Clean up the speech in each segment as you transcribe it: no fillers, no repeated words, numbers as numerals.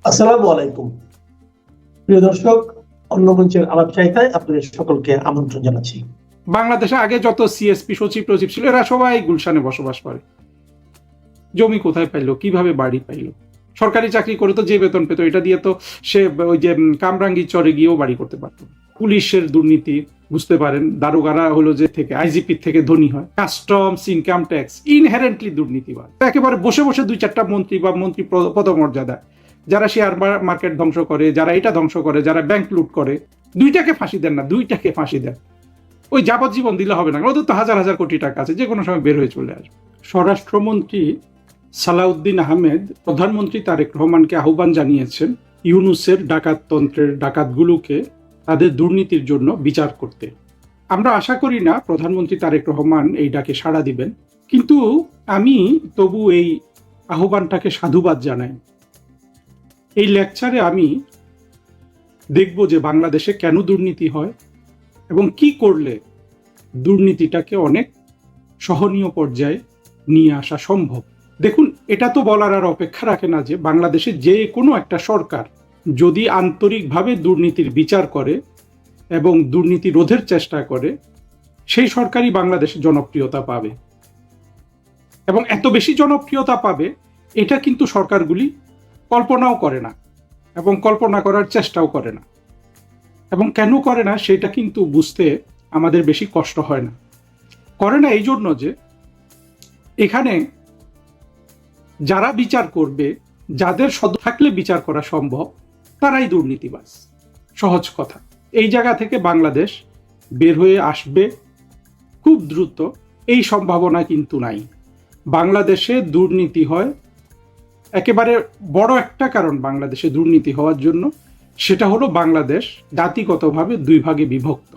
আসসালামু আলাইকুম। প্রিয় দর্শক, অন্য মঞ্চের আলাপ চাইতায় আপনাদের সকলকে আমন্ত্রণ জানাচ্ছি। বাংলাদেশে আগে যত সিএসপি সচিব টচিব ছিল এরা সবাই গুলশানে বসবাস করে। জমি কোথায় পাইলো, কিভাবে বাড়ি পাইলো? সরকারি চাকরি করে তো যে বেতন পেত এটা দিয়ে তো সে ওই যে কামরাঙ্গি চরে গিয়েও বাড়ি করতে পারতো। পুলিশের দুর্নীতি বুঝতে পারেন, দারোগারা হলো যে থেকে আইজিপি থেকে ধনী হয়। কাস্টমস, ইনকাম ট্যাক্স ইনহেরেন্টলি দুর্নীতিবাদ। একেবারে বসে বসে দুই চারটা মন্ত্রী বা মন্ত্রী পদমর্যাদা, যারা শেয়ার মার্কেট ধ্বংস করে, যারা এটা ধ্বংস করে, যারা ব্যাংক লুট করে, দুইটাকে ফাঁসি দেন না, দুইটাকে ফাঁসি দেন। ওই যাবজ্জীবন দিলে হবে না, ওদের তো হাজার হাজার কোটি টাকা আছে, যে কোনো সময় বের হয়ে চলে আসবে। স্বরাষ্ট্রমন্ত্রী সালাউদ্দিন আহমেদ প্রধানমন্ত্রী তারেক রহমানকে আহ্বান জানিয়েছেন ইউনূসের ডাকাততন্ত্রের ডাকাতগুলোকে তাদের দুর্নীতির জন্য বিচার করতে। আমরা আশা করি না প্রধানমন্ত্রী তারেক রহমান এই ডাকে সাড়া দিবেন, কিন্তু আমি তবু এই আহ্বানটাকে সাধুবাদ জানাই। এই লেকচারে আমি দেখব যে বাংলাদেশে কেন দুর্নীতি হয় এবং কি করলে দুর্নীতিটাকে অনেক সহনীয় পর্যায়ে নিয়ে আসা সম্ভব। দেখুন, এটা তো বলার আর অপেক্ষা রাখে না যে বাংলাদেশে যে কোনো একটা সরকার যদি আন্তরিকভাবে দুর্নীতির বিচার করে এবং দুর্নীতি রোধের চেষ্টা করে, সেই সরকারই বাংলাদেশে জনপ্রিয়তা পাবে। এবং এত বেশি জনপ্রিয়তা পাবে এটা কিন্তু সরকারগুলি কল্পনাও করে না এবং কল্পনা করার চেষ্টাও করে না। এবং কেন করে না সেটা কিন্তু বুঝতে আমাদের বেশি কষ্ট হয় না। করে না এই জন্য যে এখানে যারা বিচার করবে, যাদের সদ থাকলে বিচার করা সম্ভব, তারাই দুর্নীতিবাজ। সহজ কথা। এই জায়গা থেকে বাংলাদেশ বের হয়ে আসবে খুব দ্রুত, এই সম্ভাবনা কিন্তু নাই। বাংলাদেশে দুর্নীতি হয়, একেবারে বড় একটা কারণ বাংলাদেশে দুর্নীতি হওয়ার জন্য, সেটা হলো বাংলাদেশ জাতিগতভাবে দুই ভাগে বিভক্ত।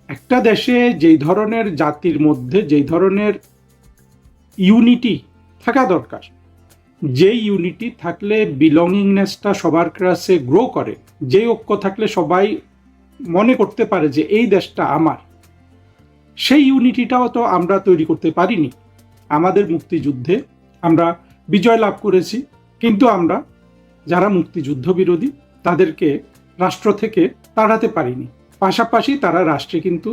একটা দেশে যেই ধরনের জাতির মধ্যে যেই ধরনের ইউনিটি থাকা দরকার, যে ইউনিটি থাকলে বিলঙ্গিংনেসটা সবার কাছে গ্রো করে, যে ঐক্য থাকলে সবাই মনে করতে পারে যে এই দেশটা আমার, সেই ইউনিটিটাও তো আমরা তৈরি করতে পারিনি। আমাদের মুক্তিযুদ্ধে আমরা বিজয় লাভ করেছি, কিন্তু আমরা যারা মুক্তিযুদ্ধ বিরোধী তাদেরকে রাষ্ট্র থেকে তাড়াতে পারিনি। পাশাপাশি তারা রাষ্ট্রে কিন্তু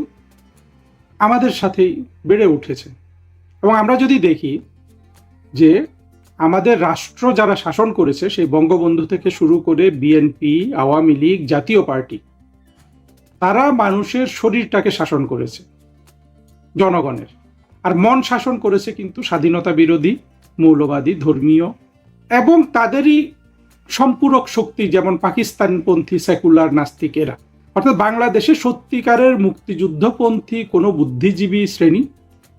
আমাদের সাথেই বেড়ে উঠেছে। এবং আমরা যদি দেখি যে আমাদের রাষ্ট্র যারা শাসন করেছে, সেই বঙ্গবন্ধু থেকে শুরু করে বিএনপি, আওয়ামী লীগ, জাতীয় পার্টি, তারা মানুষের শরীরটাকে শাসন করেছে, জনগণের। আর মন শাসন করেছে কিন্তু স্বাধীনতা বিরোধী, মৌলবাদী, ধর্মীয় এবং তাদেরই সম্পূরক শক্তি, যেমন পাকিস্তানপন্থী সেকুলার নাস্তিকেরা। অর্থাৎ বাংলাদেশে সত্যিকারের মুক্তিযুদ্ধপন্থী কোনো বুদ্ধিজীবী শ্রেণী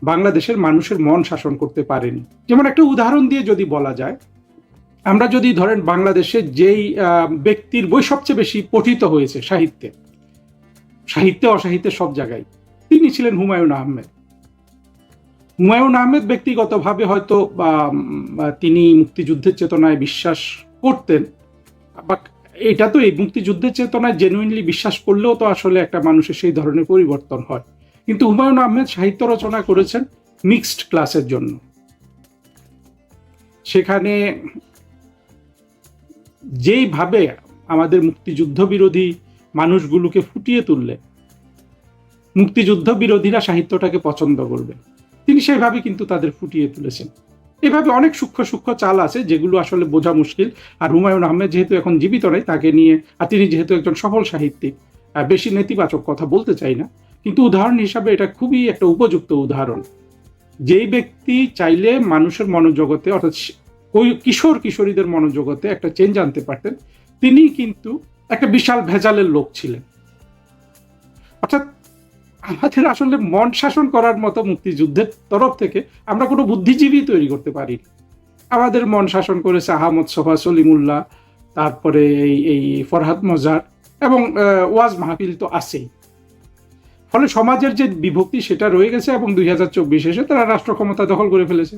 বাংলাদেশের মানুষের মন শাসন করতে পারেনি। যেমন একটা উদাহরণ দিয়ে যদি বলা যায়, আমরা যদি ধরেন বাংলাদেশে যেই ব্যক্তির বই সবচেয়ে বেশি পঠিত হয়েছে সাহিত্যে, অসাহিত্যে সব জায়গায়, তিনি ছিলেন হুমায়ুন আহমেদ। হুমায়ুন আহমেদ ব্যক্তিগতভাবে হয়তো তিনি মুক্তিযুদ্ধের চেতনায় বিশ্বাস করতেন, বা এটা তো এই মুক্তিযুদ্ধের চেতনায় জেনুইনলি বিশ্বাস করলেও তো আসলে একটা মানুষের সেই ধরনের পরিবর্তন হয়। কিন্তু হুমায়ুন আহমেদ সাহিত্য রচনা করেছেন মিক্সড ক্লাসের জন্য। সেখানে যেইভাবে আমাদের মুক্তিযুদ্ধ বিরোধী মানুষগুলোকে ফুটিয়ে তুললে মুক্তিযুদ্ধ বিরোধীরা সাহিত্যটাকে পছন্দ করবে, তিনি সেইভাবে কিন্তু তাদের ফুটিয়ে তুলেছেন। এভাবে অনেক সূক্ষ্ম সূক্ষ্ম চাল আছে যেগুলো আসলে বোঝা মুশকিল। আর হুমায়ুন আহমেদ যেহেতু এখন জীবিত নয়, তাকে নিয়ে, আর তিনি যেহেতু একজন সফল সাহিত্যিক, বেশি নেতিবাচক কথা বলতে চাই না, কিন্তু উদাহরণ হিসাবে এটা খুবই একটা উপযুক্ত উদাহরণ। যেই ব্যক্তি চাইলে মানুষের মনোজগতে, অর্থাৎ কিশোর কিশোরীদের মনোজগতে একটা চেঞ্জ আনতে পারতেন, তিনি কিন্তু একটা বিশাল ভেজালের লোক ছিলেন। অর্থাৎ আমাদের আসলে মন শাসন করার মতো মুক্তিযুদ্ধের তরফ থেকে আমরা কোনো বুদ্ধিজীবী তৈরি করতে পারি। আমাদের মন শাসন করেছে আহমদ ছফা, সলিমুল্লাহ, তারপরে এই ফরহাদ মজার এবং ওয়াজ মাহফিল তো আছেই। ফলে সমাজের যে বিভক্তি সেটা রয়ে গেছে, এবং 2024 এসে তারা রাষ্ট্র ক্ষমতা দখল করে ফেলেছে।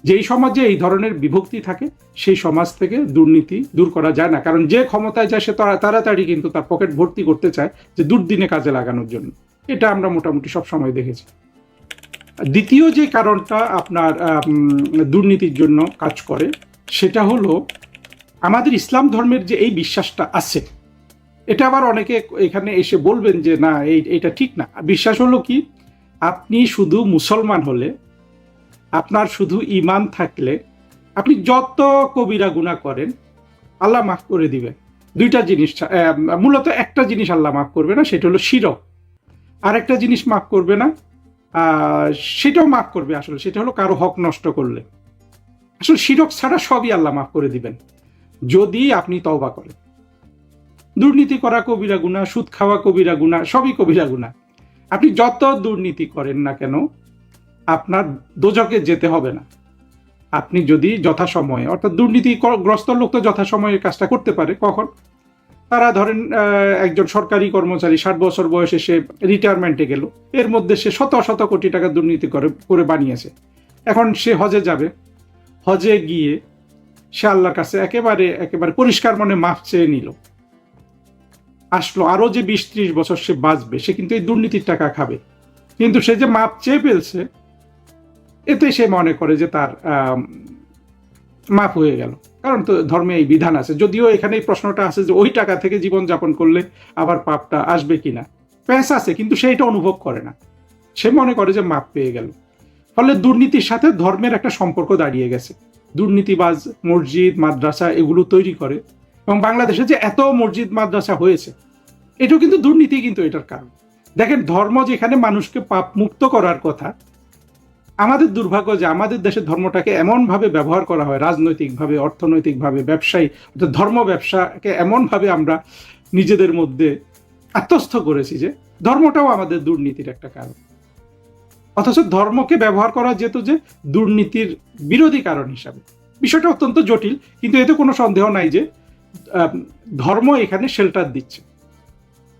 যেই সমাজে এই ধরনের বিভক্তি থাকে, সেই সমাজ থেকে দুর্নীতি দূর করা যায় না, কারণ যে ক্ষমতায় যায় সে তাড়াতাড়ি কিন্তু তার পকেট ভর্তি করতে চায় যে দুর্দিনে কাজে লাগানোর জন্য। এটা আমরা মোটামুটি সব সময় দেখেছি। দ্বিতীয় যে কারণটা আপনার দুর্নীতির জন্য কাজ করে, সেটা হলো আমাদের ইসলাম ধর্মের যে এই বিশ্বাসটা আছে, এটা আবার অনেকে এখানে এসে বলবেন যে না এইটা ঠিক না। বিশ্বাস হলো কি, আপনি শুধু মুসলমান হলে, আপনার শুধু ঈমান থাকলে, আপনি যত কবিরা গুনাহ করেন আল্লাহ মাফ করে দিবেন। দুইটা জিনিস, মূলত একটা জিনিস আল্লাহ মাফ করবে না, সেটা হলো শিরক। আরেকটা জিনিস মাফ করবে না, সেটাও মাফ করবে আসলে, সেটা হলো কারো হক নষ্ট করলে। আসলে শিরক ছাড়া সবই আল্লাহ মাফ করে দিবেন যদি আপনি তওবা করেন। দুর্নীতি করা কবিরা গুনাহ, সুদ খাওয়া কবিরা গুনাহ, সবই কবিরা গুনাহ। আপনি যত দুর্নীতি করেন না কেন আপনার দোজকে যেতে হবে না, আপনি যদি যথাসময়ে, অর্থাৎ দুর্নীতিগ্রস্ত লোক তো যথাসময়ে কাজটা করতে পারে। কখন? তারা ধরেন একজন সরকারি কর্মচারী 60 বছর বয়সে সে রিটায়ারমেন্টে গেল, এর মধ্যে সে শত শত কোটি টাকা দুর্নীতি করে বানিয়েছে। এখন সে হজে যাবে, হজে গিয়ে সে আল্লাহর কাছে একেবারে পরিষ্কার মনে মাফ চেয়ে নিল, আসলো, আরো যে 20-30 বছর সে বাঁচবে, সে কিন্তু এই দুর্নীতির টাকা খাবে। কিন্তু সে যে মাপ চেয়ে ফেলছে, এতে সে মনে করে যে তার মাপ হয়ে গেল, কারণ তো ধর্মে এই বিধান আছে। যদিও এখানে এই প্রশ্নটা আছে যে ওই টাকা থেকে জীবন যাপন করলে আবার পাপটা আসবে কিনা, প্যাস আছে, কিন্তু সে এটা অনুভব করে না, সে মনে করে যে মাপ পেয়ে গেল। ফলে দুর্নীতির সাথে ধর্মের একটা সম্পর্ক দাঁড়িয়ে গেছে। দুর্নীতিবাজ মসজিদ মাদ্রাসা এগুলো তৈরি করে, এবং বাংলাদেশে যে এত মসজিদ মাদ্রাসা হয়েছে এটাও কিন্তু দুর্নীতি, কিন্তু এটার কারণ দেখেন, ধর্ম যেখানে মানুষকে পাপ মুক্ত করার কথা, আমাদের দুর্ভাগ্য যে আমাদের দেশে ধর্মটাকে এমনভাবে ব্যবহার করা হয়, রাজনৈতিকভাবে, অর্থনৈতিকভাবে, ব্যবসায়ী, ধর্ম ব্যবসাকে এমনভাবে আমরা নিজেদের মধ্যে আত্মস্থ করেছি যে ধর্মটাও আমাদের দুর্নীতির একটা কারণ। অথচ ধর্মকে ব্যবহার করা যেত যে দুর্নীতির বিরোধী কারণ হিসাবে। বিষয়টা অত্যন্ত জটিল, কিন্তু এতে কোনো সন্দেহ নাই যে ধর্ম এখানে শেল্টার দিচ্ছে।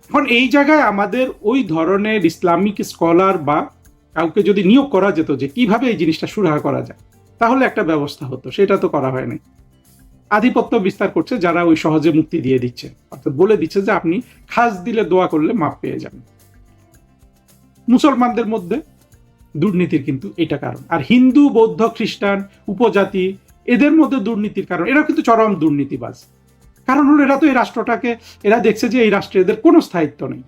এখন এই জায়গায় আমাদের ওই ধরনের ইসলামিক স্কলার বা কাউকে যদি নিয়োগ করা যেত যে কিভাবে এই জিনিসটা সুরাহা করা যায়, তাহলে একটা ব্যবস্থা হতো। সেটা তো করা হয় নাই। আধিপত্য বিস্তার করছে যারা ওই সহজে মুক্তি দিয়ে দিচ্ছে, অর্থাৎ বলে দিচ্ছে যে আপনি খাস দিলে দোয়া করলে মাপ পেয়ে যাবেন। মুসলমানদের মধ্যে দুর্নীতির কিন্তু এটা কারণ। আর হিন্দু, বৌদ্ধ, খ্রিস্টান, উপজাতি এদের মধ্যে দুর্নীতির কারণ, এরা কিন্তু চরম দুর্নীতিবাজ। কারণ হলো এরা তো এই রাষ্ট্রটাকে, এরা দেখছে যে এই রাষ্ট্রে এদের কোনো স্থায়িত্ব নেই,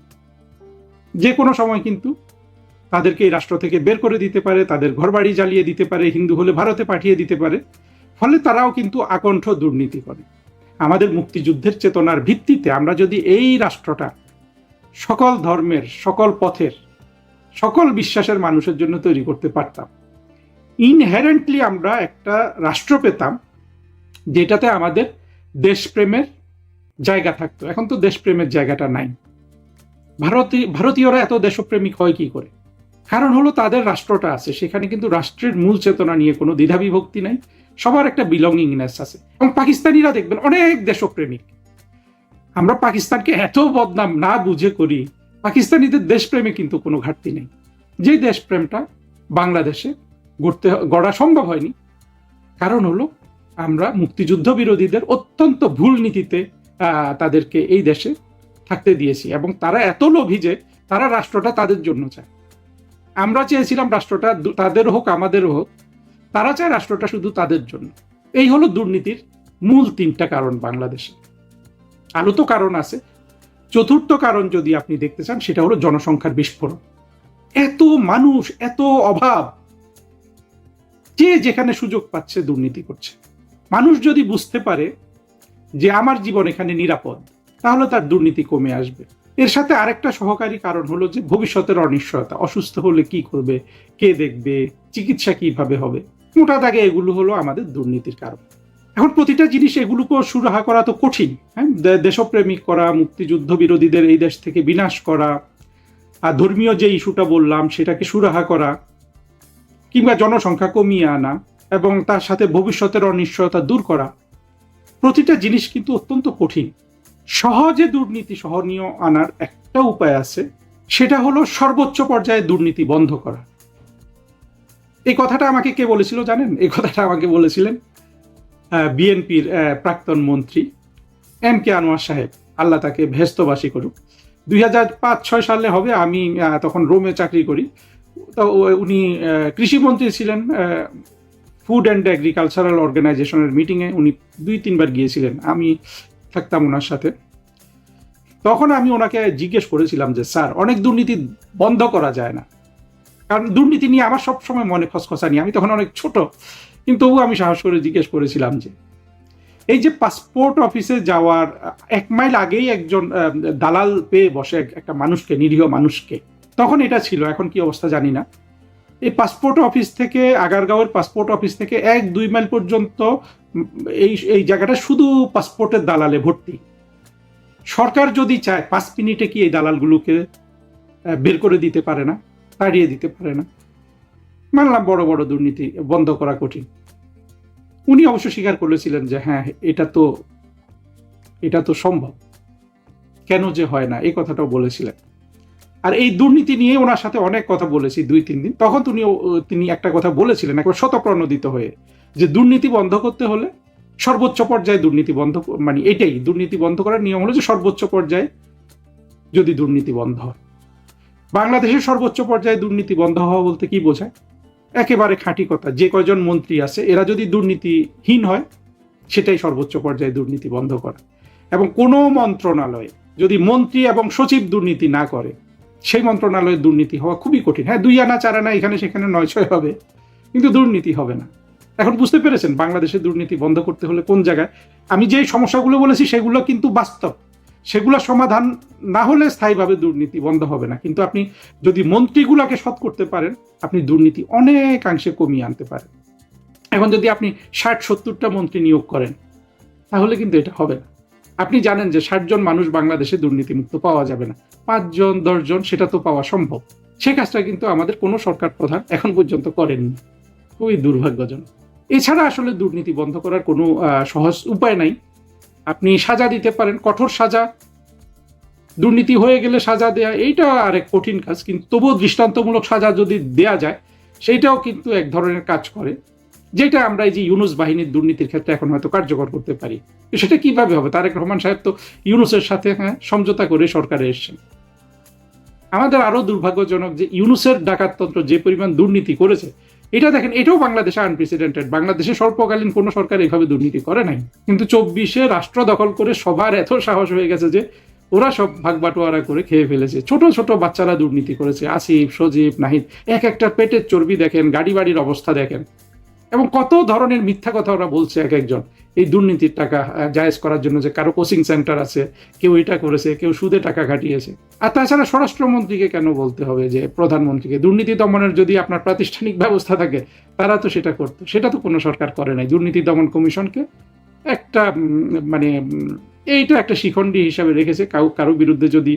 যে কোনো সময় কিন্তু তাদেরকে এই রাষ্ট্র থেকে বের করে দিতে পারে, তাদের ঘরবাড়ি জ্বালিয়ে দিতে পারে, হিন্দু হলে ভারতে পাঠিয়ে দিতে পারে। ফলে তারাও কিন্তু আকণ্ঠ দুর্নীতি করে। আমাদের মুক্তিযুদ্ধের চেতনার ভিত্তিতে আমরা যদি এই রাষ্ট্রটা সকল ধর্মের, সকল পথের, সকল বিশ্বাসের মানুষের জন্য তৈরি করতে পারতাম, ইনহেরেন্টলি আমরা একটা রাষ্ট্র পেতাম যেটাতে আমাদের দেশপ্রেমের জায়গা থাকতো। এখন তো দেশপ্রেমের জায়গাটা নাই। ভারতীয়রা এত দেশপ্রেমিক হয় কি করে? কারণ হলো তাদের রাষ্ট্রটা আছে, সেখানে কিন্তু রাষ্ট্রের মূল চেতনা নিয়ে কোনো দ্বিধাবিভক্তি নাই, সবার একটা বিলঙ্গিংনেস আছে। এবং পাকিস্তানিরা দেখবেন অনেক দেশপ্রেমিক। আমরা পাকিস্তানকে এত বদনাম না বুঝে করি, পাকিস্তানিদের দেশপ্রেমে কিন্তু কোনো ঘাটতি নেই। যে দেশপ্রেমটা বাংলাদেশে গড়া সম্ভব হয়নি, কারণ হলো আমরা মুক্তিযুদ্ধ বিরোধীদের অত্যন্ত ভুল নীতিতে তাদেরকে এই দেশে থাকতে দিয়েছি, এবং তারা এত লোভী যে তারা রাষ্ট্রটা তাদের জন্য চায়। আমরা চেয়েছিলাম রাষ্ট্রটা তাদের হোক, আমাদেরও হোক, তারা চায় রাষ্ট্রটা শুধু তাদের জন্য। এই হলো দুর্নীতির মূল 3টা কারণ বাংলাদেশে। আরো তো কারণ আছে। চতুর্থ কারণ যদি আপনি দেখতে চান, সেটা হলো জনসংখ্যার বিস্ফোরণ। এত মানুষ, এত অভাব, যে যেখানে সুযোগ পাচ্ছে দুর্নীতি করছে। মানুষ যদি বুঝতে পারে যে আমার জীবন এখানে নিরাপদ, তাহলে তার দুর্নীতি কমে আসবে। এর সাথে আরেকটা সহকারী কারণ হলো যে ভবিষ্যতের অনিশ্চয়তা। অসুস্থ হলে কি করবে, কে দেখবে, চিকিৎসা কিভাবে হবে, মোটা দাগে এগুলো হলো আমাদের দুর্নীতির কারণ। এখন প্রতিটা জিনিস এগুলোকে সুরাহা করা তো কঠিন। হ্যাঁ, দেশপ্রেমিক করা, মুক্তিযুদ্ধ বিরোধীদের এই দেশ থেকে বিনাশ করা, আর ধর্মীয় যে ইস্যুটা বললাম সেটাকে সুরাহা করা, কিংবা জনসংখ্যা কমিয়ে আনা, এবং তার সাথে ভবিষ্যতের অনিশ্চয়তা দূর করা, প্রতিটা জিনিস কিন্তু অত্যন্ত কঠিন। সহজে দুর্নীতি সহনীয় আনার একটা উপায় আছে, সেটা হলো সর্বোচ্চ পর্যায়ে দুর্নীতি বন্ধ করা। এই কথাটা আমাকে কে বলেছিল জানেন? এই কথাটা আমাকে বলেছিলেন বিএনপির প্রাক্তন মন্ত্রী MK আনোয়ার সাহেব, আল্লাহ তাকে ভেস্তবাসী করুক। 2005-6 সালে হবে, আমি তখন রোমে চাকরি করি। তো উনি কৃষিমন্ত্রী ছিলেন, ফুড অ্যান্ড এগ্রিকালচারাল অর্গানাইজেশনের মিটিংয়ে উনি 2-3 বার গিয়েছিলেন, আমি থাকতাম ওনার সাথে। তখন আমি ওনাকে জিজ্ঞেস করেছিলাম যে স্যার, অনেক দুর্নীতি বন্ধ করা যায় না, কারণ দুর্নীতি নিয়ে আমার সবসময় মনে খসখসানি, আমি তখন অনেক ছোট, কিন্তু আমি সাহস করে জিজ্ঞেস করেছিলাম যে এই যে পাসপোর্ট অফিসে যাওয়ার 1 মাইল আগেই একজন দালাল পেয়ে বসে একটা মানুষকে, নিরীহ মানুষকে, তখন এটা ছিল, এখন কি অবস্থা জানি না। এই পাসপোর্ট অফিস থেকে, আগারগাঁওয়ের পাসপোর্ট অফিস থেকে 1-2 মাইল পর্যন্ত এই জায়গাটা শুধু পাসপোর্টের দালালে ভর্তি। সরকার যদি চায় 5 মিনিটে কি এই দালালগুলোকে বের করে দিতে পারে না, তাড়িয়ে দিতে পারে না? মানলাম বড় বড় দুর্নীতি বন্ধ করা কঠিন। উনি অবশ্য স্বীকার করেছিলেন যে হ্যাঁ, এটা তো সম্ভব, কেন যে হয় না, এই কথাটাও বলেছিলেন। আর এই দুর্নীতি নিয়ে ওনার সাথে অনেক কথা বলেছি 2-3 দিন, তখন তিনি একটা কথা বলেছিলেন একবার শতপ্রণোদিত হয়ে, যে দুর্নীতি বন্ধ করতে হলে সর্বোচ্চ পর্যায়ে দুর্নীতি বন্ধ, মানে এটাই দুর্নীতি বন্ধ করার নিয়ম হলো যে সর্বোচ্চ পর্যায়ে যদি দুর্নীতি বন্ধ হয়। বাংলাদেশের সর্বোচ্চ পর্যায়ে দুর্নীতি বন্ধ হওয়া বলতে কি বোঝায়? একেবারে খাঁটি কথা, যে কয়জন মন্ত্রী আছে এরা যদি দুর্নীতিহীন হয়, সেটাই সর্বোচ্চ পর্যায়ে দুর্নীতি বন্ধ করা। এবং কোনো মন্ত্রণালয়ে যদি মন্ত্রী এবং সচিব দুর্নীতি না করে, সেই মন্ত্রণালয়ের দুর্নীতি হওয়া খুবই কঠিন। হ্যাঁ, 2 আনা 4 আনা এখানে সেখানে 9-6 হবে, কিন্তু দুর্নীতি হবে না। এখন বুঝতে পেরেছেন বাংলাদেশের দুর্নীতি বন্ধ করতে হলে কোন জায়গায়? আমি যে সমস্যাগুলো বলেছি সেগুলো কিন্তু বাস্তব, সেগুলো সমাধান না হলে স্থায়ীভাবে দুর্নীতি বন্ধ হবে না। কিন্তু আপনি যদি মন্ত্রীগুলোকে সৎ করতে পারেন, আপনি দুর্নীতি অনেকাংশে কমিয়ে আনতে পারেন। এখন যদি আপনি 60-70টা মন্ত্রী নিয়োগ করেন, তাহলে কিন্তু এটা হবে না। আপনি জানেন যে 60 জন মানুষ বাংলাদেশে দুর্নীতিমুক্ত পাওয়া যাবে না, 5 জন 10 জন সেটা তো পাওয়া সম্ভব। সে কাজটা কিন্তু আমাদের কোনো সরকার প্রধান এখন পর্যন্ত করেননি, খুবই দুর্ভাগ্যজনক। এছাড়া আসলে দুর্নীতি বন্ধ করার কোনো সহজ উপায় নাই। আপনি সাজা দিতে পারেন, কঠোর সাজা, দুর্নীতি হয়ে গেলে সাজা দেয়া এইটা আরেক কঠিন কাজ, কিন্তু তবুও দৃষ্টান্তমূলক সাজা যদি দেয়া যায়, সেইটাও কিন্তু এক ধরনের কাজ করে, যেটা আমরা এই যে ইউনূস বাহিনীর দুর্নীতির ক্ষেত্রে এখন হয়তো কার্যকর করতে পারি। সেটা কিভাবে হবে? তারেক রহমান সাহেব তো ইউনূসের সাথে সমঝোতা করে সরকারে এসেছেন। আমাদের আরো দুর্ভাগ্যজনক যে ইউনূসের ডাকাততন্ত্র যে পরিমাণ দুর্নীতি করেছে, এটা দেখেন, এটাও বাংলাদেশে আনপ্রেসিডেন্টেড। বাংলাদেশে স্বল্পকালীন কোনো সরকার এইভাবে দুর্নীতি করে নাই, কিন্তু 24-এ রাষ্ট্র দখল করে সবার এত সাহস হয়ে গেছে যে ওরা সব ভাগ বাটোয়ারা করে খেয়ে ফেলেছে। ছোট ছোট বাচ্চারা দুর্নীতি করেছে, আসিফ, সজীব, নাহিদ, এক একটা পেটের চর্বি দেখেন, গাড়ি বাড়ির অবস্থা দেখেন, এবং কত ধরনের মিথ্যা কথা ওরা বলছে এক একজন এই দুর্নীতির টাকা জায়েজ করার জন্য, যে কারো কোচিং সেন্টার আছে, কেউ এটা করেছে, কেউ সুদে টাকা কাটিয়েছে। আর তাছাড়া স্বরাষ্ট্রমন্ত্রীকে কেন বলতে হবে যে প্রধানমন্ত্রীকে? দুর্নীতি দমনের যদি আপনার প্রাতিষ্ঠানিক ব্যবস্থা থাকে, তারা তো সেটা করতো, সেটা তো কোনো সরকার করে নাই। দুর্নীতি দমন কমিশনকে একটা এইটা একটা শিখণ্ডী হিসাবে রেখেছে, কারো বিরুদ্ধে যদি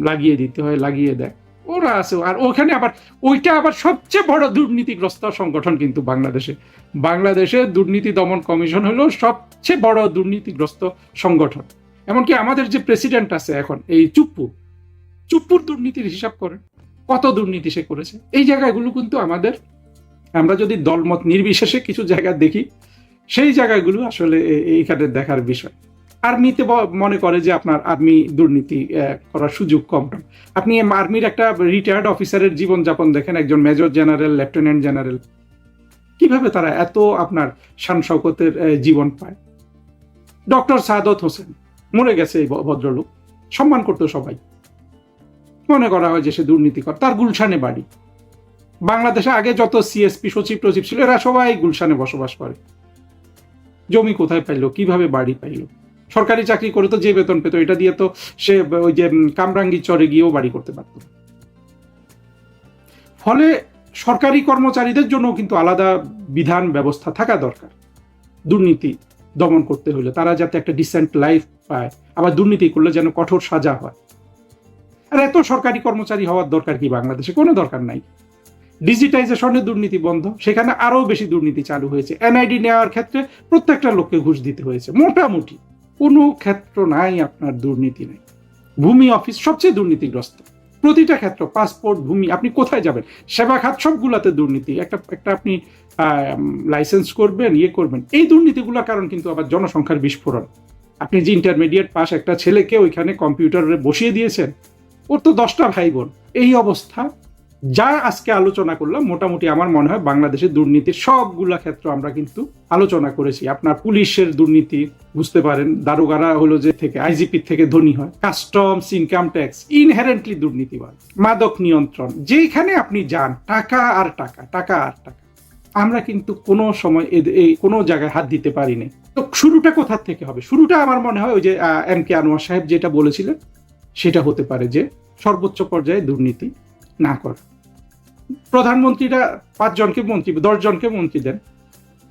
লাগিয়ে দিতে হয় লাগিয়ে দেয়, ওরা আছে। আর ওখানে আবার ওইটা আবার সবচেয়ে বড় দুর্নীতিগ্রস্ত সংগঠন কিন্তু বাংলাদেশে দুর্নীতি দমন কমিশন হলো সবচেয়ে বড় দুর্নীতিগ্রস্ত সংগঠন। এমনকি আমাদের যে প্রেসিডেন্ট আছে এখন, এই চুপ্পুর দুর্নীতির হিসাব করেন, কত দুর্নীতি সে করেছে। এই জায়গাগুলো কিন্তু আমরা যদি দলমত নির্বিশেষে কিছু জায়গা দেখি, সেই জায়গাগুলো আসলে এইখানে দেখার বিষয়। আর্মিতে মনে করে যে আপনার আর্মি দুর্নীতি করার সুযোগ কম। আপনি আর্মির একটা রিটায়ার্ড অফিসারের জীবনযাপন দেখেন, একজন মেজর জেনারেল, লেফটেন্যান্ট জেনারেল, কিভাবে তারা এত আপনার শান শওকতের জীবন পায়। ডক্টর সাদত হোসেন মরে গেছে, এই ভদ্রলোক, সম্মান করতো সবাই, মনে করা হয় যে সে দুর্নীতিকর। তার গুলশানে বাড়ি। বাংলাদেশে আগে যত সিএসপি, সচিব টচিব ছিল, এরা সবাই গুলশানে বসবাস করে। জমি কোথায় পাইলো, কিভাবে বাড়ি পাইলো? সরকারি চাকরি করে তো যে বেতন পেত, এটা দিয়ে তো সে ওই যে কামরাঙ্গি চরে গিয়েও বাড়ি করতে পারত। ফলে সরকারি কর্মচারীদের জন্য কিন্তু আলাদা বিধান ব্যবস্থা থাকা দরকার দুর্নীতি দমন করতে হলে, তারা যাতে একটা ডিসেন্ট লাইফ পায়। আবার দুর্নীতি করলে যেন কঠোর সাজা হয়। আর এত সরকারি কর্মচারী হওয়ার দরকার কি বাংলাদেশে? কোনো দরকার নাই। ডিজিটাইজেশনে দুর্নীতি বন্ধ, সেখানে আরো বেশি দুর্নীতি চালু হয়েছে। এনআইডি নেওয়ার ক্ষেত্রে প্রত্যেকটা লোককে ঘুষ দিতে হয়েছে। মোটামুটি কোনো ক্ষেত্র নাই আপনার দুর্নীতি নেই। ভূমি অফিস সবচেয়ে দুর্নীতিগ্রস্ত, প্রতিটা ক্ষেত্র, পাসপোর্ট, ভূমি, আপনি কোথায় যাবেন, সেবা খাত, সবগুলাতে দুর্নীতি। একটা আপনি লাইসেন্স করবেন, করবেন, এই দুর্নীতিগুলোর কারণ কিন্তু আবার জনসংখ্যার বিস্ফোরণ। আপনি যে ইন্টারমিডিয়েট পাস একটা ছেলেকে ওইখানে কম্পিউটারে বসিয়ে দিয়েছেন, ওর তো 10টা ভাই বোন। এই অবস্থা যা আজকে আলোচনা করলাম মোটামুটি আমার মনে হয় বাংলাদেশের দুর্নীতির সবগুলা ক্ষেত্র আমরা কিন্তু আলোচনা করেছি। আপনার পুলিশের দুর্নীতি বুঝতে পারেন, দারোগারা হলো যে থেকে আইজিপি থেকে ধনী হয়, কাস্টমস, ইনকাম ট্যাক্স ইনহেরেন্টলি দুর্নীতিবাদ, মাদক নিয়ন্ত্রণ, যেখানে আপনি যান টাকা আর টাকা, টাকা আর টাকা। আমরা কিন্তু কোনো সময় এই কোনো জায়গায় হাত দিতে পারিনি। তো শুরুটা কোথা থেকে হবে? শুরুটা আমার মনে হয় ওই যে এম কে আনোয়ার সাহেব যেটা বলেছিলেন সেটা হতে পারে, যে সর্বোচ্চ পর্যায়ে দুর্নীতি না করা। প্রধানমন্ত্রীরা 5 জনকে মন্ত্রী, 10 জনকে মন্ত্রী দেন,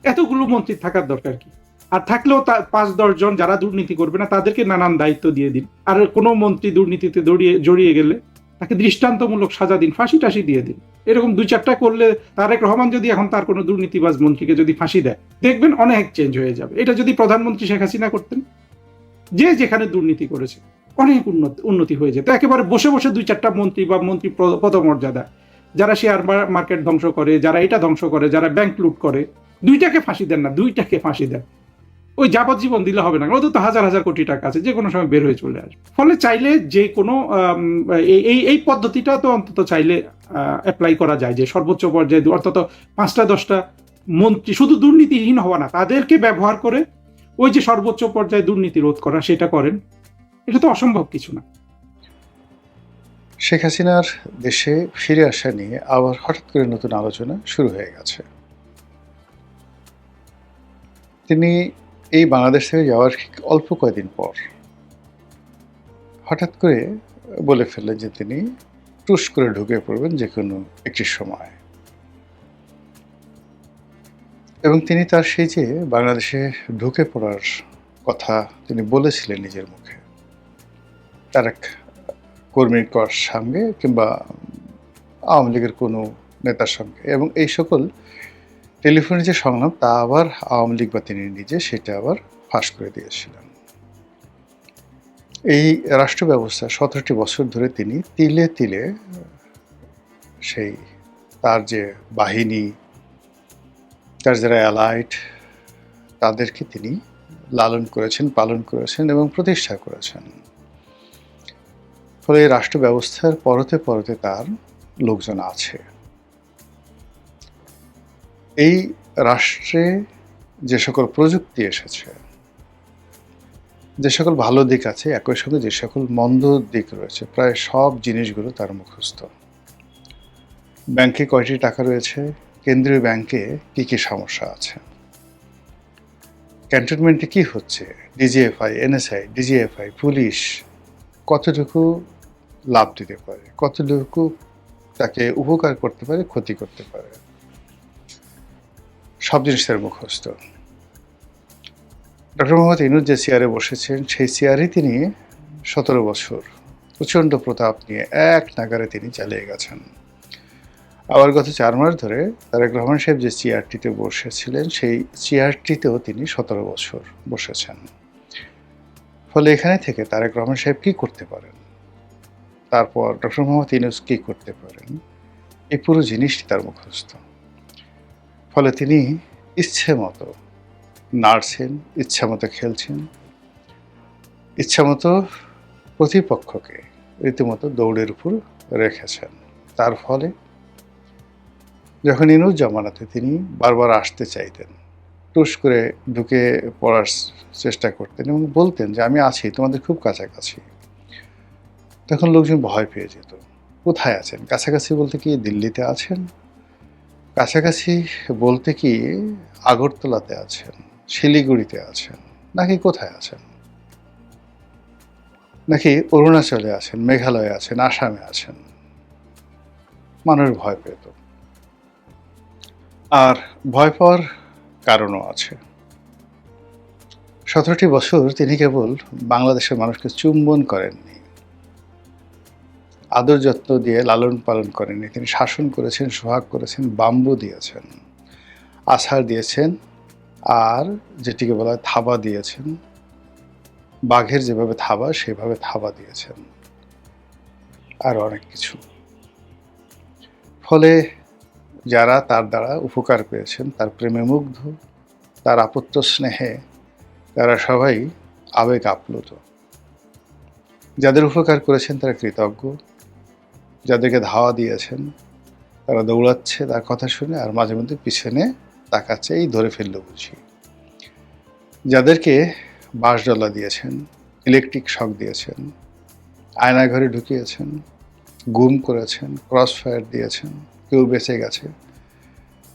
এতগুলো মন্ত্রী থাকার দরকার কি? আর থাকলেও 5-10 জন যারা দুর্নীতি করবে না তাদেরকে নানান দায়িত্ব দিয়ে দিন। আর কোনো মন্ত্রী দুর্নীতিতে জড়িয়ে গেলে তাকে দৃষ্টান্তমূলক সাজা দিন, ফাঁসি টাসি দিয়ে দিন। এরকম 2-4টা করলে, তারেক রহমান যদি এখন তার কোনো দুর্নীতিবাজ মন্ত্রীকে যদি ফাঁসি দেয়, দেখবেন অনেক চেঞ্জ হয়ে যাবে। এটা যদি প্রধানমন্ত্রী শেখ হাসিনা করতেন, যে যেখানে দুর্নীতি করেছে অনেক উন্নতি হয়ে যেত। একেবারে বসে বসে 2-4টা মন্ত্রী বা মন্ত্রী পদমর্যাদা, যারা শেয়ার মার্কেট ধ্বংস করে, যারা এটা ধ্বংস করে, যারা ব্যাংক লুট করে, 2টাকে ফাঁসি দেন না, 2টাকে ফাঁসি দেন। ওই যাবজ্জীবন দিলে হবে না, ওদের তো হাজার হাজার কোটি টাকা আছে, যে কোনো সময় বের হয়ে চলে আসবে। ফলে চাইলে যে কোনো এই পদ্ধতিটা তো অন্তত চাইলে অ্যাপ্লাই করা যায়, যে সর্বোচ্চ পর্যায়ে অন্তত 5-10টা মন্ত্রী শুধু দুর্নীতিহীন হওয়া না, তাদেরকে ব্যবহার করে ওই যে সর্বোচ্চ পর্যায়ে দুর্নীতি রোধ করা, সেটা করেন। এটা তো অসম্ভব কিছু না। শেখ হাসিনার দেশে ফিরে আসা নিয়ে আবার হঠাৎ করে নতুন আলোচনা শুরু হয়ে গেছে। তিনি এই বাংলাদেশ থেকে যাওয়ার অল্প কয়েকদিন পর হঠাৎ করে বলে ফেললেন যে তিনি টুস করে ঢুকে পড়বেন যে কোনো একটি সময়, এবং তিনি তার সেই যে বাংলাদেশে ঢুকে পড়ার কথা তিনি বলেছিলেন নিজের মুখে তার এক কর্মীর সঙ্গে কিংবা আওয়ামী লীগের কোনো নেতার সঙ্গে, এবং এই সকল টেলিফোনে যে সংলাপ তা আবার আওয়ামী লীগ বা তিনি নিজে সেটা আবার ফাঁস করে দিয়েছিলেন। এই রাষ্ট্র ব্যবস্থা 17টি বছর ধরে তিনি তিলে তিলে সেই তার যে বাহিনী, তার যারা অ্যালাইড, তাদেরকে তিনি লালন করেছেন, পালন করেছেন এবং প্রতিষ্ঠা করেছেন। ফলে এই রাষ্ট্র ব্যবস্থার পরতে পরতে তার লোকজন আছে। এই রাষ্ট্রে যে সকল প্রযুক্তি এসেছে, যে সকল ভালো দিক আছে, একই সঙ্গে যে সকল মন্দ দিক রয়েছে, প্রায় সব জিনিসগুলো তার মুখস্থ। ব্যাংকে কয়টি টাকা রয়েছে, কেন্দ্রীয় ব্যাংকে কি কি সমস্যা আছে, ক্যান্টনমেন্টে কি হচ্ছে, ডিজিএফআই, এনএসআই, ডিজিএফআই, পুলিশ কতটুকু লাভ দিতে পারে, কতটুকু তাকে উপকার করতে পারে, ক্ষতি করতে পারে, সব জিনিস তার মুখস্থ। ডক্টর মোহাম্মদ ইউনূস যে চেয়ারে বসেছেন, সেই চেয়ারে তিনি 17 বছর প্রচণ্ড প্রতাপ নিয়ে এক নাগারে তিনি চালিয়ে গেছেন। আবার গত 4 মাস ধরে তারেক রহমান সাহেব যে চেয়ারটিতে বসেছিলেন, সেই চেয়ারটিতেও তিনি 17 বছর বসেছেন। ফলে এখানে থেকে তারেক রহমান সাহেব কী করতে পারেন, তারপর ডক্টর মোহাম্মদ ইউনূস কী করতে পারেন, এই পুরো জিনিসটি তার মুখস্থ। ফলে তিনি ইচ্ছে মতো নাড়ছেন, ইচ্ছা মতো খেলছেন, ইচ্ছা মতো প্রতিপক্ষকে রীতিমতো দৌড়ের উপর রেখেছেন। তার ফলে যখন ইউনূস জামানাতে তিনি বারবার আসতে চাইতেন, টুস করে ঢুকে পড়ার চেষ্টা করতেন এবং বলতেন যে আমি আছি, তোমাদের খুব কাছাকাছি, তখন লোকজন ভয় পেয়ে যেত। কোথায় আছেন? কাছাকাছি বলতে কি দিল্লিতে আছেন? কাছাকাছি বলতে কি আগরতলাতে আছেন, শিলিগুড়িতে আছেন, নাকি কোথায় আছেন? নাকি অরুণাচলে আছেন, মেঘালয়ে আছেন, আসামে আছেন? মানুষ ভয় পেত। আর ভয় পাওয়ার কারণও আছে। 17টি বছর তিনি কেবল বাংলাদেশের মানুষকে চুম্বন করেননি, আদর যত্ন দিয়ে লালন পালন করেননি, তিনি শাসন করেছেন, সোহাগ করেছেন, বাম্বু দিয়েছেন, আছাড় দিয়েছেন, আর যেটিকে বলা হয় থাবা দিয়েছেন। বাঘের যেভাবে থাবা, সেভাবে থাবা দিয়েছেন, আর অনেক কিছু। ফলে যারা তার দ্বারা উপকার পেয়েছেন, তার প্রেমে মুগ্ধ, তার আপত্ত স্নেহে, তারা সবাই আবেগ আপ্লুত। যাদের উপকার করেছেন তারা কৃতজ্ঞ, যাদেরকে ধাওয়া দিয়েছেন তারা দৌড়াচ্ছে তার কথা শুনে, আর মাঝে মধ্যে পিছনে তাকাচ্ছে, এই ধরে ফেললো বুঝি। যাদেরকে বাঁশডলা দিয়েছেন, ইলেকট্রিক শক দিয়েছেন, আয়নাঘরে ঢুকিয়েছেন, গুম করেছেন, ক্রস ফায়ার দিয়েছেন, কেউ বেঁচে গেছে,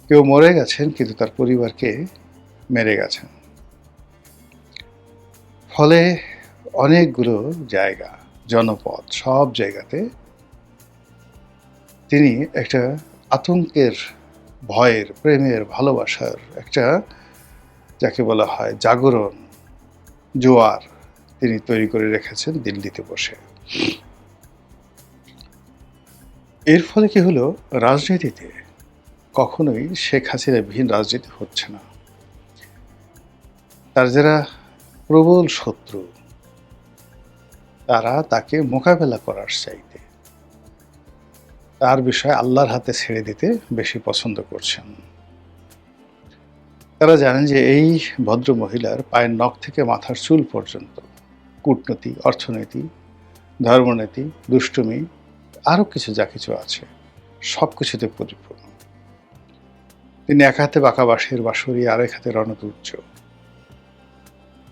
কেউ মরে গেছেন, কিন্তু তার পরিবারকে মেরে গেছেন। ফলে অনেকগুলো জায়গা, জনপদ, সব জায়গাতে তিনি একটা আতঙ্কের, ভয়ের, প্রেমের, ভালোবাসার একটা, যাকে বলা হয় জাগরণ, জোয়ার তিনি তৈরি করে রেখেছেন দিল্লিতে বসে। এর ফলে কি হলো, রাজনীতিতে কখনোই শেখ হাসিনা বিহীন রাজনীতি হচ্ছে না। তার যারা প্রবল শত্রু, তারা তাকে মোকাবেলা করার চাইতে তার বিষয়ে আল্লাহর হাতে ছেড়ে দিতে বেশি পছন্দ করছেন। তারা জানেন যে এই ভদ্র মহিলার পায়ের নখ থেকে মাথার চুল পর্যন্ত কূটনীতি, অর্থনীতি, ধর্মনীতি, দুষ্টুমি, আরও কিছু যা কিছু আছে, সব কিছুতে পরিপূর্ণ। তিনি এক হাতে বাঁকা বাঁশের বাঁশরি, আর এক হাতে রণতুর্য,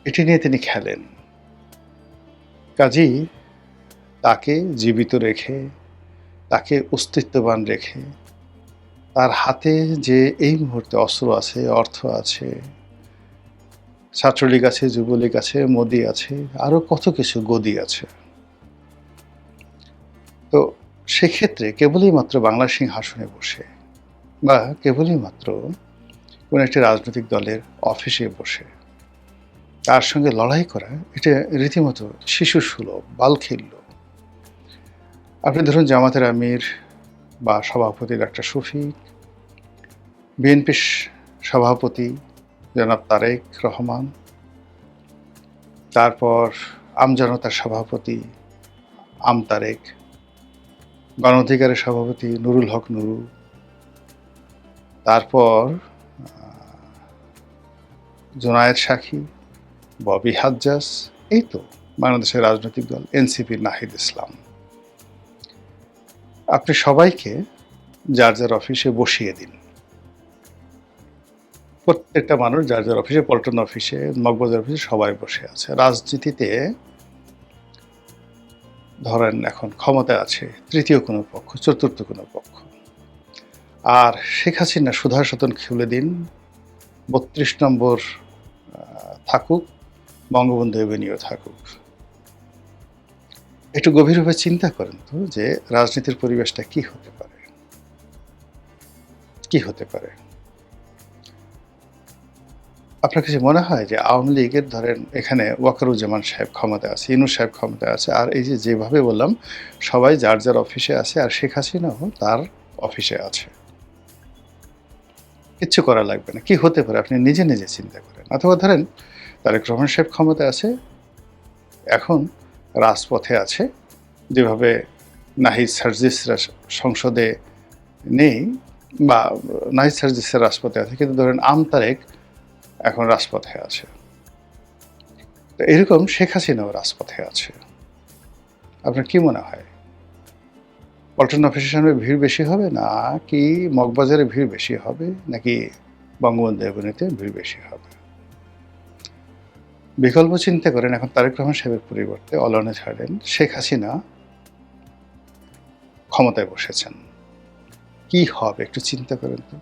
এটি নিয়ে তিনি খেলেন। কাজেই তাকে জীবিত রেখে, তাকে অস্তিত্ববান রেখে, তার হাতে যে এই মুহূর্তে অস্ত্র আছে, অর্থ আছে, ছাত্রলীগ আছে, যুবলীগ আছে, মোদি আছে, আরও কত কিছু গদি আছে, তো সেক্ষেত্রে কেবলই মাত্র বাংলা সিংহাসনে বসে বা কেবলই মাত্র কোনো একটি রাজনৈতিক দলের অফিসে বসে তার সঙ্গে লড়াই করা, এটা রীতিমতো শিশু সুলভ, বালখিল্য। আপনি ধরুন জামাতের আমির বা সভাপতি ডাক্তার শফিক, বিএনপির সভাপতি জনাব তারেক রহমান, তারপর আমজনতার সভাপতি আম তারেক, গণ অধিকারের সভাপতি নুরুল হক নুরু, তারপর জোনায়েদ সাখী, ববি হাজ্জাজ, এই তো বাংলাদেশের রাজনৈতিক দল এনসিপির নাহিদ ইসলাম। আপনি সবাইকে যার যার অফিসে বসিয়ে দিন, প্রত্যেকটা মানুষ যার যার অফিসে, পল্টন অফিসে, মগবাজার অফিসে সবাই বসে আছে। রাজনীতিতে ধরেন এখন ক্ষমতায় আছে তৃতীয় কোনো পক্ষ, চতুর্থ কোনো পক্ষ, আর শেখ হাসিনা সুধার সতন খুলে দিন, ৩২ নম্বর থাকুক, বঙ্গবন্ধু এভিনিউ থাকুক। একটু গভীরভাবে চিন্তা করেন তো যে রাজনীতির পরিবেশটা কি হতে পারে, কি হতে পারে। আপনার কাছে মনে হয় যে আওয়ামী লীগের ধরেন এখানে ওয়াকারুজ্জামান সাহেব ক্ষমতায় আছে, ইনুস সাহেব ক্ষমতায় আছে, আর এই যে যেভাবে বললাম সবাই যার যার অফিসে আছে, আর শেখ হাসিনাও তার অফিসে আছে, কিচ্ছু করা লাগবে না, কি হতে পারে আপনি নিজে নিজে চিন্তা করেন। অথবা ধরেন তারেক রহমান সাহেব ক্ষমতায় আছে, এখন রাজপথে আছে, যেভাবে নাহিদ সার্জিসরা সংসদে নেই বা নাহিদ সার্জিসের রাজপথে আছে, কিন্তু ধরেন আম তারেক এখন রাজপথে আছে, তো এরকম শেখ হাসিনাও রাজপথে আছে। আপনার কি মনে হয়, পল্টন অফিসের সামনে ভিড় বেশি হবে, না কি মগবাজারে ভিড় বেশি হবে, নাকি বঙ্গবন্ধু এভিনিউতে ভিড় বেশি হবে? বিকল্প চিন্তা করেন। এখন তারেক রহমান সাহেবের পরিবর্তে অলনে ছাড়েন শেখ হাসিনা ক্ষমতায় বসেছেন, কি হবে একটু চিন্তা করেন তো।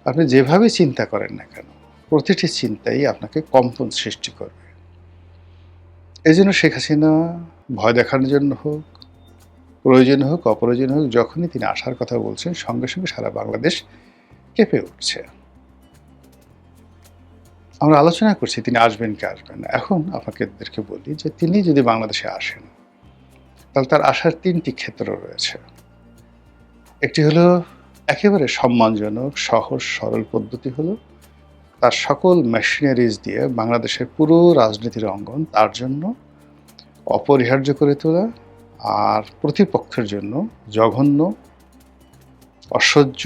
আপনি যেভাবে চিন্তা করেন না কেন, প্রতিটি চিন্তাই আপনাকে কম্পন সৃষ্টি করবে। এই জন্য শেখ হাসিনা ভয় দেখানোর জন্য হোক, প্রয়োজন হোক, অপ্রয়োজন হোক, যখনই তিনি আসার কথা বলছেন, সঙ্গে সঙ্গে সারা বাংলাদেশ কেঁপে উঠছে। আমরা আলোচনা করছি তিনি আসবেন কি আসবেন না। এখন আপনাদেরকে বলি যে তিনি যদি বাংলাদেশে আসেন, তাহলে তার আসার 3টি ক্ষেত্র রয়েছে। একটি হলো একেবারে সম্মানজনক, সহজ সরল পদ্ধতি হলো তার সকল মেশিনারিজ দিয়ে বাংলাদেশের পুরো রাজনীতির অঙ্গন তার জন্য অপরিহার্য করে তোলা, আর প্রতিপক্ষের জন্য জঘন্য, অসহ্য,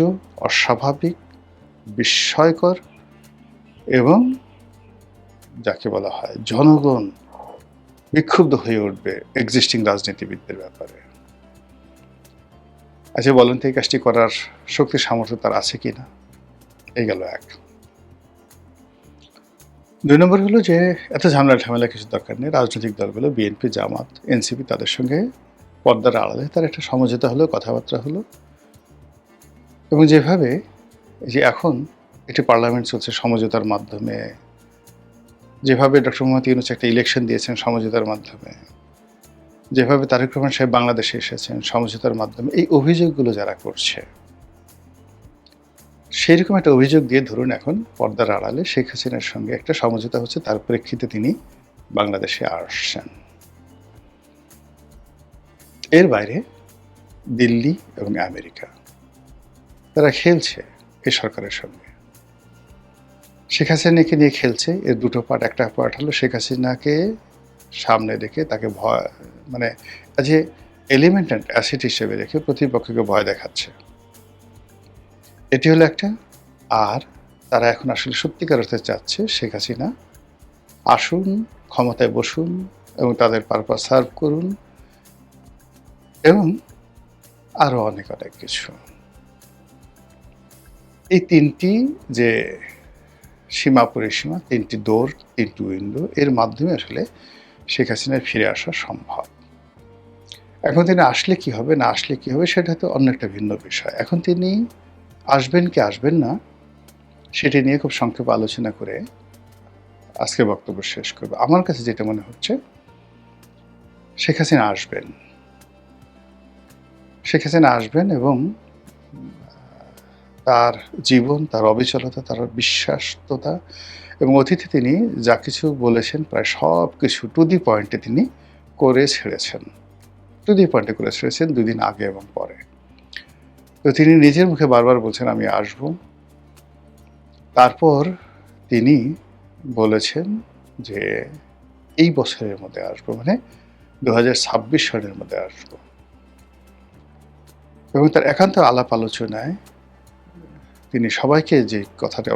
অস্বাভাবিক, বিস্ময়কর এবং যাকে বলা হয় জনগণ বিক্ষুব্ধ হয়ে উঠবে এক্সিস্টিং রাজনীতিবিদদের ব্যাপারে। আচ্ছা বলেন তো এই কাজটি করার শক্তি সামর্থ্য তার আছে কি না? এই গেল এক। ২ নম্বর হলো যে এত ঝামেলা কিছু দরকার নেই। রাজনৈতিক দলগুলো বিএনপি, জামাত, এনসিপি তাদের সঙ্গে পর্দার আড়ালে তার একটা সমঝোতা হলো, কথাবার্তা হলো এবং যেভাবে যে এখন একটি পার্লামেন্ট চলছে সমঝোতার মাধ্যমে, যেভাবে ডক্টর মোহাম্মদ ইউনূস একটা ইলেকশন দিয়েছেন সমঝোতার মাধ্যমে, যেভাবে তারেক রহমান সাহেব বাংলাদেশে এসেছেন সমঝোতার মাধ্যমে, এই অভিযোগগুলো যারা করছে সেইরকম একটা অভিযোগ দিয়ে ধরুন এখন পর্দার আড়ালে শেখ হাসিনার সঙ্গে একটা সমঝোতা হচ্ছে, তার প্রেক্ষিতে তিনি বাংলাদেশে আসছেন। এর বাইরে দিল্লি এবং আমেরিকা তারা খেলছে এই সরকারের সঙ্গে, শেখ হাসিনাকে নিয়ে খেলছে। এর দুটো পার্ট, একটা পার্ট হলো শেখ হাসিনাকে সামনে রেখে তাকে ভয় মানে as a element and asset হিসেবে রেখে প্রতিপক্ষকে ভয় দেখাচ্ছে, এটি হলো একটা। আর তারা এখন আসলে সত্যিকার অর্থে চাচ্ছে শেখ হাসিনা আসুন, ক্ষমতায় বসুন এবং তাদের পারপাস সার্ভ করুন এবং আরও অনেক কিছু। এই তিনটি যে সীমা পরিসীমা, তিনটি দৌড়, তিনটি উইন্ডো, এর মাধ্যমে আসলে শেখ হাসিনার ফিরে আসা সম্ভব। এখন তিনি আসলে কি হবে, না আসলে কি হবে, সেটা তো অন্য একটা ভিন্ন বিষয়। এখন তিনি আসবেন কি আসবেন না সেটি নিয়ে খুব সংক্ষেপে আলোচনা করে আজকে বক্তব্য শেষ করব। আমার কাছে যেটা মনে হচ্ছে শেখ হাসিনা আসবেন, শেখ হাসিনা আসবেন এবং তার জীবন, তার অবিচলতা, তার বিশ্বাসতা এবং অতীতে তিনি যা কিছু বলেছেন প্রায় সব কিছু টু দি পয়েন্টে তিনি করে ছেড়েছেন, টু দি পয়েন্টে করে ছেড়েছেন 2 দিন আগে এবং পরে। তো তিনি নিজের মুখে বারবার বলছেন আমি আসব। তারপর তিনি বলেছেন যে এই বছরের মধ্যে আসবো, মানে 2026 সালের মধ্যে আসবো। এবং তার একান্ত আলাপ আলোচনায় তিনি সবাইকে যে কথাটা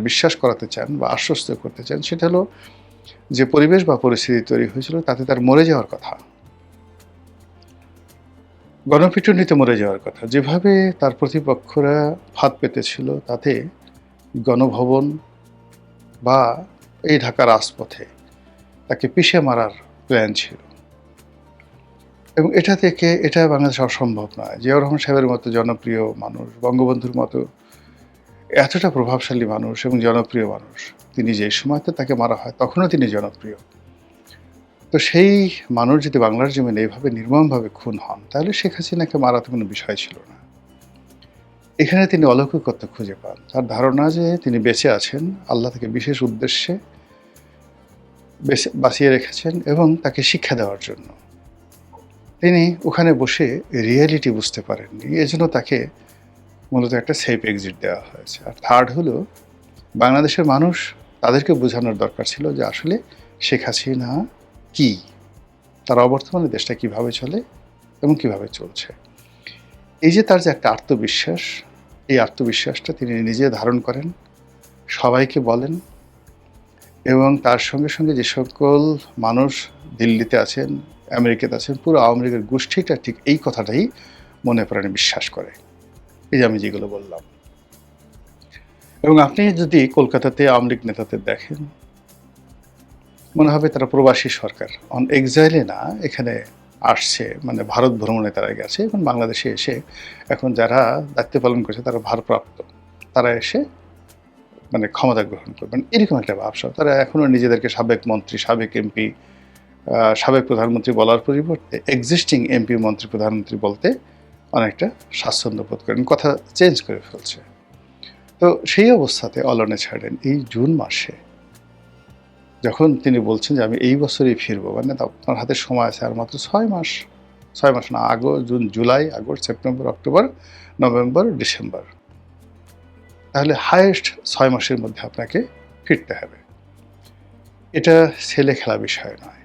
বিশ্বাস করাতে চান বা আশ্বস্ত করতে চান সেটা হলো যে পরিবেশ বা পরিস্থিতি তৈরি হয়েছিল তাতে তার মরে যাওয়ার কথা, গণপিটুনিতে মরে যাওয়ার কথা। যেভাবে তার প্রতিপক্ষরা ফাঁদ পেতেছিল তাতে গণভবন বা এই ঢাকার রাজপথে তাকে পিষে মারার প্ল্যান ছিল এবং এটা বাংলাদেশে অসম্ভব নয়। জিয়াউর রহমান সাহেবের মতো জনপ্রিয় মানুষ, বঙ্গবন্ধুর মতো এতটা প্রভাবশালী মানুষ এবং জনপ্রিয় মানুষ, তিনি যে সময়তে তাকে মারা হয় তখনও তিনি জনপ্রিয়। তো সেই মানুষ যদি বাংলার জমিনে এইভাবে নির্মমভাবে খুন হন তাহলে শেখ হাসিনাকে মারা তো কোনো বিষয় ছিল না। এখানে তিনি অলৌকিকত্ব খুঁজে পান। তার ধারণা যে তিনি বেঁচে আছেন, আল্লাহ তাকে বিশেষ উদ্দেশ্যে বাঁচিয়ে রেখেছেন এবং তাকে শিক্ষা দেওয়ার জন্য। তিনি ওখানে বসে রিয়েলিটি বুঝতে পারেননি, এজন্য তাকে মূলত একটা সেফ এক্সিট দেওয়া হয়েছে। আর থার্ড হলো বাংলাদেশের মানুষ, তাদেরকে বোঝানোর দরকার ছিল যে আসলে শেখ হাসিনা কি, তার অবর্তমানে দেশটা কিভাবে চলে এবং কিভাবে চলছে। এই যে তার যে একটা আত্মবিশ্বাস, এই আত্মবিশ্বাসটা তিনি নিজে ধারণ করেন, সবাইকে বলেন এবং তার সঙ্গে সঙ্গে যে সকল মানুষ দিল্লিতে আছেন, আমেরিকাতে আছেন, পুরো আওয়ামী লীগের গোষ্ঠীটা ঠিক এই কথাটাই মনে প্রাণে বিশ্বাস করে। এই যে আমি যেগুলো বললাম। এবং আপনি যদি কলকাতাতে আওয়ামী লীগ নেতাদের দেখেন মনে হবে তারা প্রবাসী সরকার, অন এক্সাইলে না, এখানে আসছে, মানে ভারত ভ্রমণে তারা গেছে এবং বাংলাদেশে এসে এখন যারা দায়িত্ব পালন করছে তারা ভারপ্রাপ্ত, তারা এসে মানে ক্ষমতা গ্রহণ করবেন, এরকম একটা ভাবসা। তারা এখনও নিজেদেরকে সাবেক মন্ত্রী, সাবেক এমপি, সাবেক প্রধানমন্ত্রী বলার পরিবর্তে এক্সিস্টিং এমপি, মন্ত্রী, প্রধানমন্ত্রী বলতে অনেকটা স্বাচ্ছন্দ্য বোধ করেন, কথা চেঞ্জ করে ফেলছে। তো সেই অবস্থাতে অলনে ছাড়েন এই জুন মাসে যখন তিনি বলছেন যে আমি এই বছরই ফিরবো, মানে আপনার হাতে সময় আছে আর মাত্র 6 মাস, 6 মাস না, June, July, August, September, October, November, December, তাহলে হায়েস্ট 6 মাসের মধ্যে আপনাকে ফিরতে হবে। এটা ছেলে খেলা বিষয় নয়।